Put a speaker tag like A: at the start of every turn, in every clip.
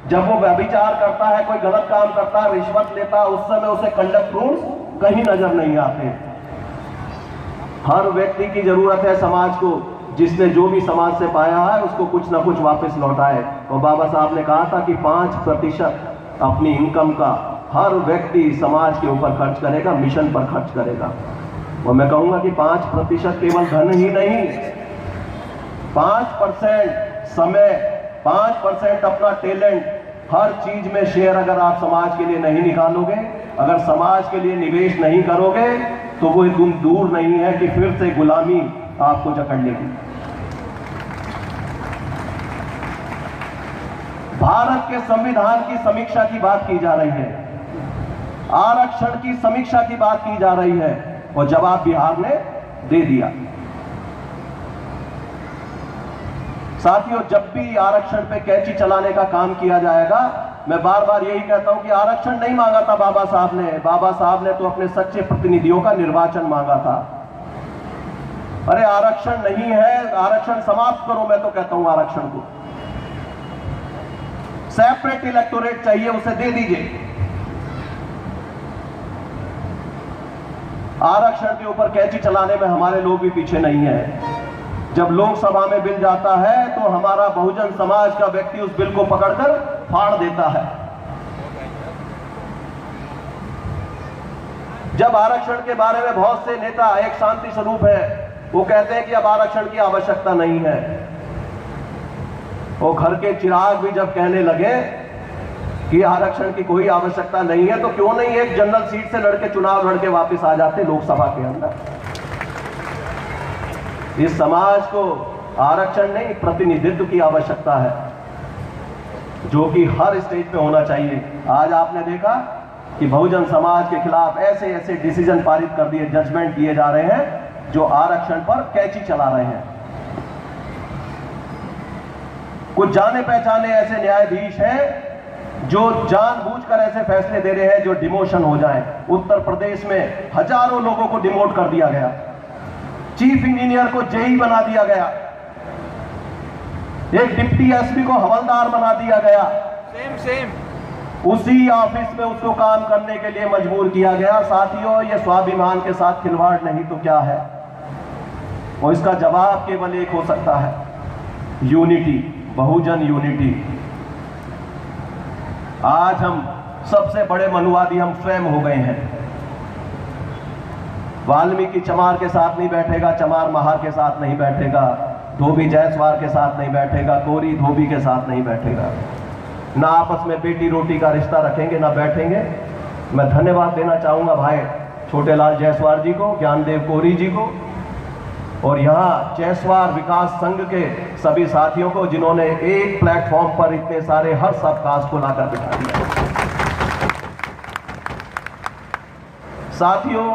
A: जब वो व्यभिचार करता है, कोई गलत काम करता है, रिश्वत लेता है, उस समय उसे कंडक्ट रूल्स कहीं नजर नहीं आते। हर व्यक्ति की जरूरत है समाज को, जिसने जो भी समाज से पाया है उसको कुछ ना कुछ वापस लौटाए। और बाबा साहब ने कहा था कि 5% अपनी इनकम का हर व्यक्ति समाज के ऊपर खर्च करेगा, मिशन पर खर्च करेगा। और मैं कहूंगा कि 5% केवल धन ही नहीं, 5% समय, 5% अपना टैलेंट, हर चीज में शेयर अगर आप समाज के लिए नहीं निकालोगे, अगर समाज के लिए निवेश नहीं करोगे, तो वो तुम दूर नहीं है कि फिर से गुलामी आपको जकड़ लेगी। भारत के संविधान की समीक्षा की बात की जा रही है, आरक्षण की समीक्षा की बात की जा रही है, और जवाब बिहार ने दे दिया। साथियों, जब भी आरक्षण पे कैंची चलाने का काम किया जाएगा, मैं बार बार यही कहता हूं कि आरक्षण नहीं मांगा था बाबा साहब ने। बाबा साहब ने तो अपने सच्चे प्रतिनिधियों का निर्वाचन मांगा था। अरे आरक्षण नहीं है, आरक्षण समाप्त करो। मैं तो कहता हूं आरक्षण को सेपरेट इलेक्टोरेट चाहिए, उसे दे दीजिए। आरक्षण के ऊपर कैंची चलाने में हमारे लोग भी पीछे नहीं है। जब लोकसभा में बिल जाता है तो हमारा बहुजन समाज का व्यक्ति उस बिल को पकड़कर फाड़ देता है। जब आरक्षण के बारे में बहुत से नेता, एक शांति स्वरूप है, वो कहते हैं कि अब आरक्षण की आवश्यकता नहीं है। वो घर के चिराग भी जब कहने लगे कि आरक्षण की कोई आवश्यकता नहीं है, तो क्यों नहीं एक जनरल सीट से लड़के चुनाव लड़के वापस आ जाते लोकसभा के अंदर। इस समाज को आरक्षण नहीं, प्रतिनिधित्व की आवश्यकता है, जो कि हर स्टेज पे होना चाहिए। आज आपने देखा कि बहुजन समाज के खिलाफ ऐसे ऐसे डिसीजन पारित कर दिए, जजमेंट दिए जा रहे हैं जो आरक्षण पर कैंची चला रहे हैं। कुछ जाने पहचाने ऐसे न्यायाधीश हैं जो जानबूझकर ऐसे फैसले दे रहे हैं जो डिमोशन हो जाए। उत्तर प्रदेश में हजारों लोगों को डिमोट कर दिया गया, चीफ इंजीनियर को जेई बना दिया गया, एक डिप्टी एसपी को हवलदार बना दिया गया, उसी ऑफिस में उसको काम करने के लिए मजबूर किया गया। साथियों, ये स्वाभिमान के साथ खिलवाड़ नहीं तो क्या है? और इसका जवाब केवल एक हो सकता है, यूनिटी, बहुजन यूनिटी। आज हम सबसे बड़े मनुवादी हम स्वयं हो गए हैं। वाल्मीकि चमार के साथ नहीं बैठेगा, चमार महार के साथ नहीं बैठेगा, धोबी जयसवाल के साथ नहीं बैठेगा, कोरी धोबी के साथ नहीं बैठेगा। ना आपस में बेटी रोटी का रिश्ता रखेंगे, ना बैठेंगे। मैं धन्यवाद देना चाहूंगा भाई छोटेलाल जायसवाल जी को, ज्ञानदेव कोरी जी को, और यहाँ जायसवाल विकास संघ के सभी साथियों को, जिन्होंने एक प्लेटफॉर्म पर इतने सारे हर सब कास्ट को लाकर बिठा दिया। साथियों,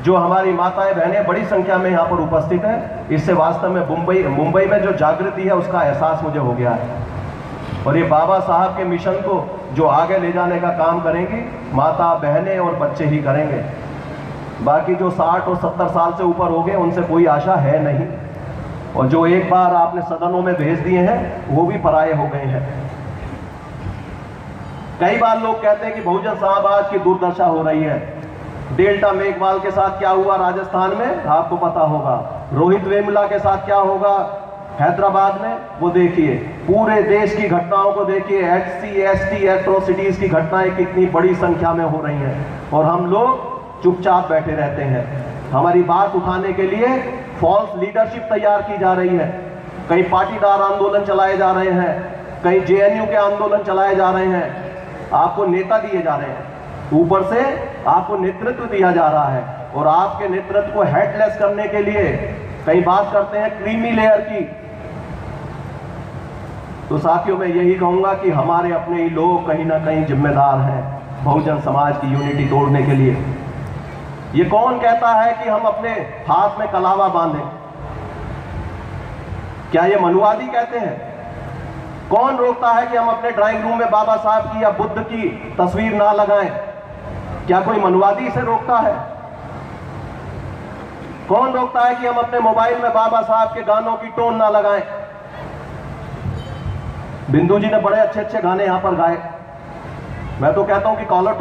A: जो हमारी माताएं बहनें बड़ी संख्या में यहाँ पर उपस्थित हैं, इससे वास्तव में मुंबई में जो जागृति है उसका एहसास मुझे हो गया है। और ये बाबा साहब के मिशन को जो आगे ले जाने का काम करेंगी, माता बहनें और बच्चे ही करेंगे। बाकी जो 60 और 70 साल से ऊपर हो गए, उनसे कोई आशा है नहीं। और जो एक बार आपने सदनों में भेज दिए हैं, वो भी पराये हो गए हैं। कई बार लोग कहते हैं कि बहुजन समाज की दुर्दशा हो रही है। डेल्टा मेघवाल के साथ क्या हुआ राजस्थान में, आपको पता होगा। रोहित वेमुला के साथ क्या होगा हैदराबाद में, वो देखिए। पूरे देश की घटनाओं को देखिए, एससी एसटी एट्रोसिटीज की घटनाएं कितनी बड़ी संख्या में हो रही हैं, और हम लोग चुपचाप बैठे रहते हैं। हमारी बात उठाने के लिए फॉल्स लीडरशिप तैयार की जा रही है। कई पाटीदार आंदोलन चलाए जा रहे हैं, कई जेएनयू के आंदोलन चलाए जा रहे हैं। आपको नेता दिए जा रहे हैं, ऊपर से आपको नेतृत्व दिया जा रहा है, और आपके नेतृत्व को हेडलेस करने के लिए कई बात करते हैं क्रीमी लेयर की। तो साथियों, मैं यही कहूंगा कि हमारे अपने ही लोग कहीं ना कहीं जिम्मेदार हैं बहुजन समाज की यूनिटी तोड़ने के लिए। ये कौन कहता है कि हम अपने हाथ में कलावा बांधें? क्या ये मनुवादी कहते हैं? कौन रोकता है कि हम अपने ड्राइंग रूम में बाबा साहब की या बुद्ध की तस्वीर ना लगाएं? क्या कोई मनुवादी इसे रोकता है? कौन रोकता है कि हम अपने मोबाइल में बाबा साहब के गानों की टोन ना लगाएं? बिंदु जी ने बड़े अच्छे अच्छे गाने यहां पर गाए। मैं तो कहता हूं कि कॉलर